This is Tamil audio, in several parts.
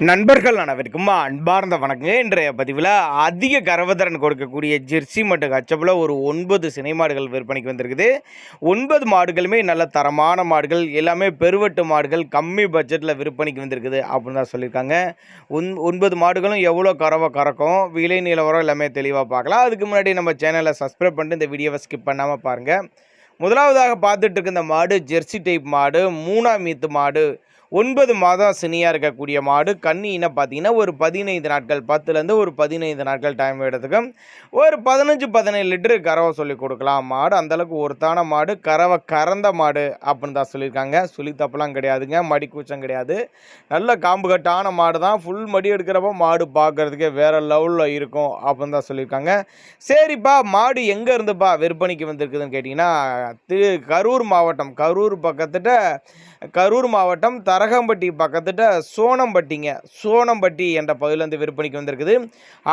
நண்பர்கள் அனைவருக்கும் அன்பார்ந்த வணக்கங்க. இன்றைய பதிவில் அதிக கறவைத்திறன் கொடுக்கக்கூடிய ஜெர்சி மற்றும் கச்சப்பில் ஒரு 9 சினை மாடுகள் விற்பனைக்கு வந்திருக்குது. 9 மாடுகளுமே நல்ல தரமான மாடுகள், எல்லாமே பெருவெட்டு மாடுகள், கம்மி பட்ஜெட்டில் விற்பனைக்கு வந்திருக்குது அப்படின்னு தான் சொல்லியிருக்காங்க. 9 மாடுகளும் எவ்வளோ கறவை கறக்கும், விலை நிலவரம் எல்லாமே தெளிவாக பார்க்கலாம். அதுக்கு முன்னாடி நம்ம சேனலை சப்ஸ்கிரைப் பண்ணிட்டு இந்த வீடியோவை ஸ்கிப் பண்ணாமல் பாருங்கள். முதலாவதாக பார்த்துட்டு இருக்க இந்த மாடு ஜெர்சி டைப் மாடு, 3ஆம் ஈத்து மாடு, 9 மாதம் சினியாக இருக்கக்கூடிய மாடு. கன்னின்னா பார்த்தீங்கன்னா ஒரு 15 நாட்கள், 10லேருந்து ஒரு 15 நாட்கள் டைம் எடுத்துக்கு ஒரு 15 லிட்டரு கறவை சொல்லி கொடுக்கலாம். மாடு அந்தளவுக்கு ஒருத்தான மாடு, கறவை கறந்த மாடு அப்படின்னு தான் சொல்லியிருக்காங்க. சுழி தப்பெல்லாம் கிடையாதுங்க, மடி கூச்சம் கிடையாது. நல்ல காம்பு கட்டான மாடு தான். ஃபுல் மடி எடுக்கிறப்போ மாடு பார்க்குறதுக்கே வேறு லெவலில் இருக்கும் அப்படின்னு தான் சொல்லியிருக்காங்க. சரிப்பா, மாடு எங்கே இருந்துப்பா விற்பனைக்கு வந்திருக்குதுன்னு கேட்டிங்கன்னா, கரூர் மாவட்டம், கரூர் மாவட்டம் தரகம்பட்டி பக்கத்துட்ட சோனம்பட்டி என்ற பகுதியிலேருந்து விற்பனைக்கு வந்திருக்குது.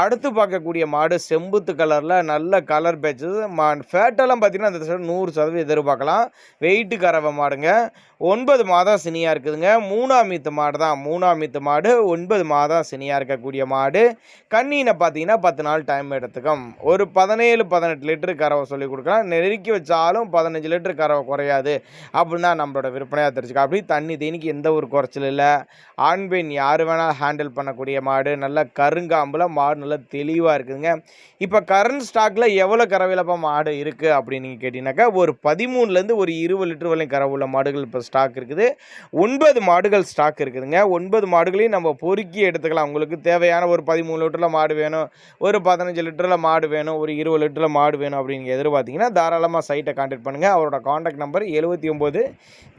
அடுத்து பார்க்கக்கூடிய மாடு செம்புத்து கலரில் நல்ல கலர் பேச்சது ஃபேட்டெல்லாம் பார்த்தீங்கன்னா அந்த 100% எதிர்பார்க்கலாம். வெயிட்டு கறவை மாடுங்க. 9 மாதம் சினியாக இருக்குதுங்க. 3ஆம் ஈத்து மாடு தான். 3ஆம் ஈத்து மாடு 9 மாதம் சினியாக இருக்கக்கூடிய மாடு. கண்ணினை பார்த்தீங்கன்னா 10 நாள் டைம் எடுத்துக்கும். ஒரு 17-18 லிட்டரு கறவை சொல்லி கொடுக்கலாம். நெருக்கி வச்சாலும் 15 லிட்டரு கறவை குறையாது அப்படின்னு தான் நம்மளோட விற்பனையாக தெரிஞ்சுக்க. அப்படி தண்ணி தேனிக்கு எந்த ஒரு குறைச்சல் இல்லை. ஆண் பெண் யார் வேணால் ஹேண்டில் பண்ணக்கூடிய மாடு. நல்லா கருங்காம்பில் மாடு நல்லா தெளிவாக இருக்குதுங்க. இப்போ கரண்ட் ஸ்டாக்கில் எவ்வளோ கறவையிலப்பா மாடு இருக்குது அப்படின்னு நீங்கள் கேட்டிங்கனாக்கா, ஒரு 13லேருந்து ஒரு 20 லிட்டர் வரையும் கறவை உள்ள மாடுகள் இப்போ ஸ்டாக் இருக்குது. 9 மாடுகள் ஸ்டாக் இருக்குதுங்க. 9 மாடுகளையும் நம்ம பொறுக்கி எடுத்துக்கலாம். உங்களுக்கு தேவையான ஒரு 13 லிட்டரில் மாடு வேணும், ஒரு 15 லிட்டரில் மாடு வேணும், ஒரு 20 லிட்டரில் மாடு வேணும் அப்படின்னு எதிர்பார்த்தீங்கன்னா தாராளமாக சைட்டை கான்டாக்ட் பண்ணுங்கள். அவரோட கான்டாக்ட் நம்பர் 79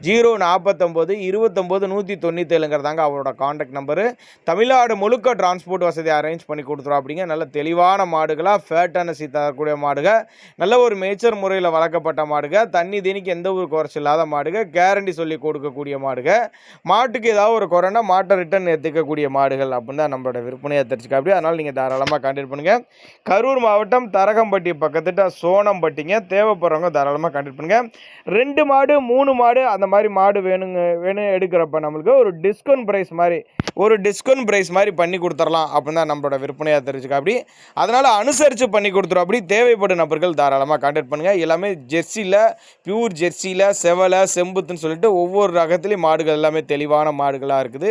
049 29 197ங்கிறதாங்க அவரோட கான்டாக்ட் நம்பரு. தமிழ்நாடு முழுக்க டிரான்ஸ்போர்ட் வசதி அரேஞ்ச் பண்ணி கொடுத்துரும். அப்படிங்க நல்ல தெளிவான மாடுகளாக ஃபேட்டனசி தரக்கூடிய மாடுகள், நல்ல ஒரு மேய்ச்சர் முறையில் வளர்க்கப்பட்ட மாடுகள், தண்ணி தீனிக்கு எந்த ஒரு குறைச்சி இல்லாத மாடுகள், கேரண்டி சொல்லி கொடுக்கக்கூடிய மாடுகள், மாட்டுக்கு ஏதாவது ஒரு குறைனா மாட்டை ரிட்டர்ன் எடுத்துக்கக்கூடிய மாடுகள் அப்படின்னு தான் நம்மளோட விற்பனையை தெரிஞ்சுக்க. அப்படி அதனால் நீங்கள் தாராளமாக கான்டாக்ட் பண்ணுங்கள். கரூர் மாவட்டம் தரகம்பட்டி பக்கத்துட்ட சோனம்பட்டிங்க. தேவைப்படுறவங்க தாராளமாக கான்டாக்ட் பண்ணுங்கள். 2 மாடு 3 மாடு அந்த மாதிரி மாடு வேணும் எடுக்கிறப்ப நம்மளுக்கு ஒரு டிஸ்கவுண்ட் ப்ரைஸ் மாதிரி பண்ணி கொடுத்துடலாம் அப்படின்னு தான் நம்மளோட விற்பனையாக தெரிஞ்சுக்க. அப்படி அதனால் அனுசரித்து பண்ணி கொடுத்துரும். அப்படி தேவைப்படும் நபர்கள் தாராளமாக கான்டாக்ட் பண்ணுங்கள். எல்லாமே ஜெர்சியில், பியூர் ஜெர்சியில், செவலை, செம்புத்துன்னு சொல்லிட்டு ஒவ்வொரு ரகத்துலேயும் மாடுகள் எல்லாமே தெளிவான மாடுகளாக இருக்குது.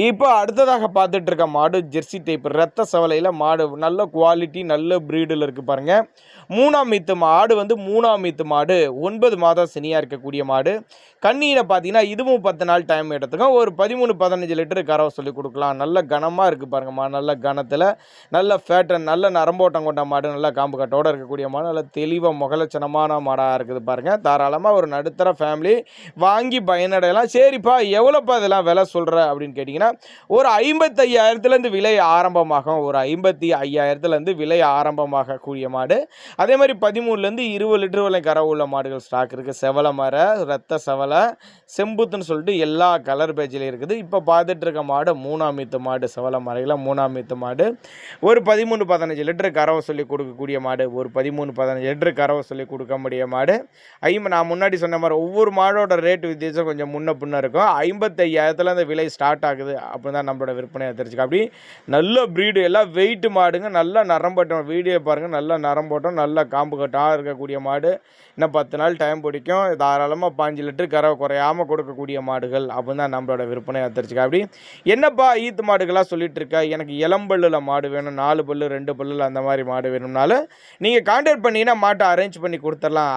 இப்போ அடுத்ததாக பார்த்துட்டு இருக்க மாடு ஜெர்சி டைப் ரத்த செவலையில் மாடு, நல்ல குவாலிட்டி, நல்ல ப்ரீடில் இருக்குது பாருங்கள். 3ஆம் ஈத்து மாடு 3ஆம் ஈத்து மாடு, 9 மாதம் சினியாக இருக்கக்கூடிய மாடு. கண்ணியில் பார்த்தீங்கன்னா இதுவும் 10 நாள் டைம் எடுத்துக்கும். ஒரு 13-15 லிட்டரு கறவை சொல்லி கொடுக்கலாம். நல்ல கனமாக இருக்குது பாருங்கள் மாடு. நல்ல கனத்தில் நல்ல ஃபேட்டன், நல்ல நரம்போட்டம் கொண்ட மாடு, நல்ல காம்பு கட்டோடு இருக்கக்கூடிய மாடு, நல்ல தெளிவாக முகலட்சணமான மாடாக இருக்குது பாருங்கள். தாராளமாக ஒரு நடுத்தர ஃபேமிலி வாங்கி பயனடையலாம். சரிப்பா, எவ்வளோப்பா இதெல்லாம் விலை சொல்கிற அப்படின்னு கேட்டிங்கன்னா, ஒரு 55,000லேருந்து விலை ஆரம்பமாகும். ஒரு 55,000லேருந்து விலை ஆரம்பமாக கூடிய மாடு. அதே மாதிரி 13லேருந்து 20 லிட்டர் வரை கறவை உள்ள மாடுகள் ஸ்டாக் இருக்குது. செவலை மர, ரத்த செவலை, செம்புத்துன்னு சொல்லிட்டு எல்லா கலர் பேஜிலையும் இருக்குது. இப்போ பார்த்துட்டு இருக்க மாடு 3ஆம் ஈத்து மாடு, செவலை மறையில் 3ஆம் ஈத்து மாடு. ஒரு 13-15 லிட்டரு கறவை சொல்லி கொடுக்கக்கூடிய மாடு. ஒரு 13-15 லிட்டரு கறவை சொல்லி கொடுக்க முடிய மாடு. நான் முன்னாடி சொன்ன மாதிரி ஒவ்வொரு மாடோட ரேட்டு வித்தியாசம் கொஞ்சம் முன்ன பின்ன இருக்கும். 55,000த்தில் அந்த விலை ஸ்டார்ட் ஆகுது அப்படின்னு தான் நம்மளோட விற்பனையை தெரிஞ்சுக்க. அப்படி நல்ல ப்ரீடு, எல்லாம் வெயிட்டு மாடுங்க. நல்லா நரம்போட்டம், வீடியோ பாருங்கள், நல்லா நரம்போட்டம், நல்ல காம்பு கட்டாக இருக்கக்கூடிய மாடு. இன்னும் 10 நாள் டைம் பிடிக்கும். தாராளமாக 5 லிட்டர் கறவை குறையாமல் கொடுக்கக்கூடிய மாடுகள் அப்படின்னு தான் நம்மளோட விற்பனையை தெரிஞ்சுக்க. அப்படி என்னப்பா ஈத்து மாடுகளாக சொல்லிட்டு இருக்க, எனக்கு இளம்பல்லில் மாடு வேணும், 4 பல்லு 2 பல்லில் அந்த மாதிரி மாடு வேணும்னாலும் நீங்கள் கான்டாக்ட் பண்ணிங்கன்னா மாட்டை அரேஞ்ச் பண்ணி கொடுத்துடலாம்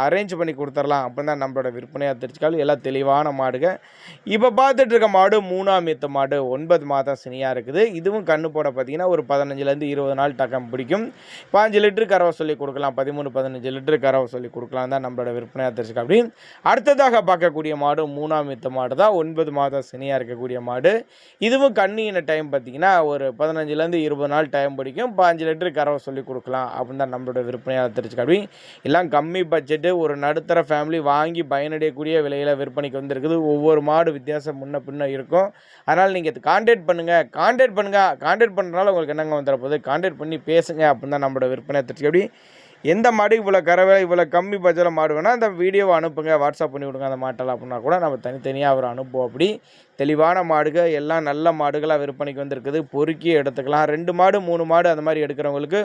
அப்படின்னு தான் நம்மளோட விற்பனையாக தெரிஞ்சுக்காலும். எல்லாம் தெளிவான மாடுகள். இப்போ பார்த்துட்டு இருக்க மாடு 3ஆம் ஈத்து மாடு, 9 மாதம் சினியாக இருக்குது. இதுவும் கண்ணு போட பார்த்தீங்கன்னா ஒரு 15லேருந்து 20 நாள் டக்கம் பிடிக்கும். 5 லிட்டரு கறவை சொல்லி கொடுக்கலாம். 13-15 லிட்டரு கறவை சொல்லி கொடுக்கலாம் தான் நம்மளோட விற்பனையாக தெரிஞ்சுக்க. அப்படி அடுத்ததாக பார்க்கக்கூடிய மாடு 3ஆம் ஈத்து மாடு தான். 9 மாதம் சினியாக இருக்கக்கூடிய மாடு. இதுவும் கண்ணின டைம் பார்த்தீங்கன்னா ஒரு 15லேருந்து 20 நாள் டைம் பிடிக்கும். 5 லிட்டரு கறவை சொல்லி கொடுக்கலாம் அப்படின்னு தான் நம்மளோட விற்பனையாக தெரிஞ்சுக்க. அப்படி எல்லாம் கம்மி பட்ஜெட்டு, ஒரு நடுத்தர ஃபேமிலி வாங்கி பயனடையக்கூடிய விலையில் விற்பனைக்கு வந்திருக்குது. ஒவ்வொரு மாடு வித்தியாசம் முன்ன பின்ன இருக்கும். அதனால் நீங்கள் கான்டாக்ட் பண்ணுறதுனால உங்களுக்கு என்னங்க வந்துட போகுது, கான்டாக்ட் பண்ணி பேசுங்க அப்படின்னு தான் நம்மளோட விற்பனையாக தெரிஞ்சுக்க. அப்படி எந்த மாடு இவ்வளோ கறவை இவ்வளோ கம்மி பட்ஜெட்டில் மாடு வேணால் அந்த வீடியோவை அனுப்புங்க, வாட்ஸ்அப் பண்ணி விடுங்க அந்த மாட்டெல்லாம் அப்படின்னா கூட நம்ம தனித்தனியாக அவர் அனுப்புவோம். அப்படி தெளிவான மாடுகள் எல்லாம் நல்ல மாடுகளாக விற்பனைக்கு வந்திருக்குது. பொறுக்கி எடுத்துக்கலாம். 2 மாடு 3 மாடு அந்த மாதிரி எடுக்கிறவங்களுக்கு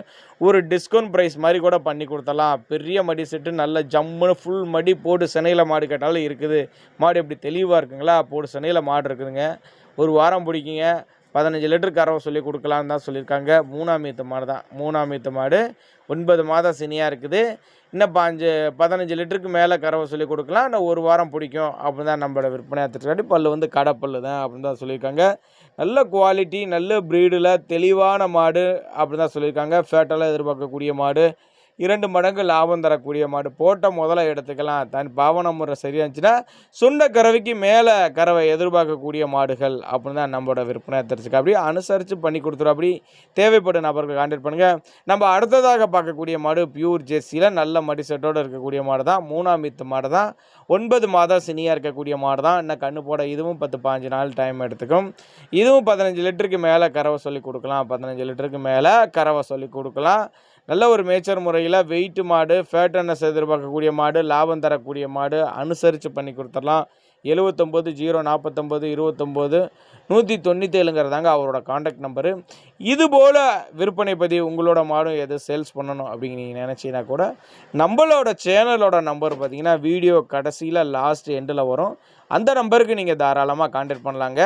ஒரு டிஸ்கவுண்ட் ப்ரைஸ் மாதிரி கூட பண்ணி கொடுத்துடலாம். பெரிய மடி செட்டு நல்ல ஜம்முன்னு ஃபுல் மடி போட்டு சினையில் மாடு கேட்டாலும் இருக்குது. மாடு எப்படி தெளிவாக இருக்குங்களா, போட்டு சினையில் மாடு இருக்குதுங்க. ஒரு வாரம் பிடிக்குங்க. 15 லிட்டர் கறவை சொல்லி கொடுக்கலான்னு தான் சொல்லியிருக்காங்க. 3ஆம் ஈத்து மாடு தான். 3ஆம் ஈத்து மாடு 9 மாதம் சினியாக இருக்குது. இன்னும் 15 லிட்டருக்கு மேலே கறவை சொல்லி கொடுக்கலாம். இன்னும் ஒரு வாரம் பிடிக்கும் அப்படின்னு தான் நம்மளோட விற்பனை ஆத்திருக்காட்டி. பல்லு வந்து கடை பல்லு தான் அப்படின்னு தான் சொல்லியிருக்காங்க. நல்ல குவாலிட்டி நல்ல ப்ரீடில் தெளிவான மாடு அப்படின்னு தான் சொல்லியிருக்காங்க. ஃபேட்டெல்லாம் எதிர்பார்க்கக்கூடிய மாடு, 2 மடங்கு லாபம் தரக்கூடிய மாடு. போட்ட முதல்ல எடுத்துக்கலாம். தன் பாவன முறை சரியாக இருந்துச்சுன்னா சுண்ட கறவைக்கு மேலே கறவை எதிர்பார்க்கக்கூடிய மாடுகள் அப்படின்னு தான் நம்மளோட விற்பனை தெரிஞ்சுக்க. அப்படி அனுசரித்து பண்ணி கொடுத்துரும். அப்படி தேவைப்படும் நபர்கள் கான்டாக்ட் பண்ணுங்கள். நம்ம அடுத்ததாக பார்க்கக்கூடிய மாடு பியூர் ஜெர்சியில் நல்ல மடி செட்டோடு இருக்கக்கூடிய மாடு தான். 3ஆம் ஈத்து மாடு தான். 9 மாதம் சினியாக இருக்கக்கூடிய மாடு தான். இன்னும் கண்ணு போட இதுவும் 10-15 நாள் டைம் எடுத்துக்கும். இதுவும் 15 லிட்டருக்கு மேலே கறவை சொல்லி கொடுக்கலாம். 15 லிட்டருக்கு மேலே கறவை சொல்லி கொடுக்கலாம். நல்ல ஒரு மேய்ச்சல் முறையில் வெயிட்டு மாடு, ஃபேட்டனஸ் எதிர்பார்க்கக்கூடிய மாடு, லாபம் தரக்கூடிய மாடு அனுசரித்து பண்ணி கொடுத்துடலாம். 79 049 29 197ங்கிறதாங்க அவரோட காண்டாக்ட் நம்பரு. இதுபோல் விற்பனை பதிவு உங்களோட மாடும் எது சேல்ஸ் பண்ணணும் அப்படிங்க நீங்கள் நினச்சிங்கன்னா கூட நம்மளோட சேனலோட நம்பர் பார்த்தீங்கன்னா வீடியோ கடைசியில் லாஸ்ட் எண்டில் வரும். அந்த நம்பருக்கு நீங்கள் தாராளமாக காண்டாக்ட் பண்ணலாங்க.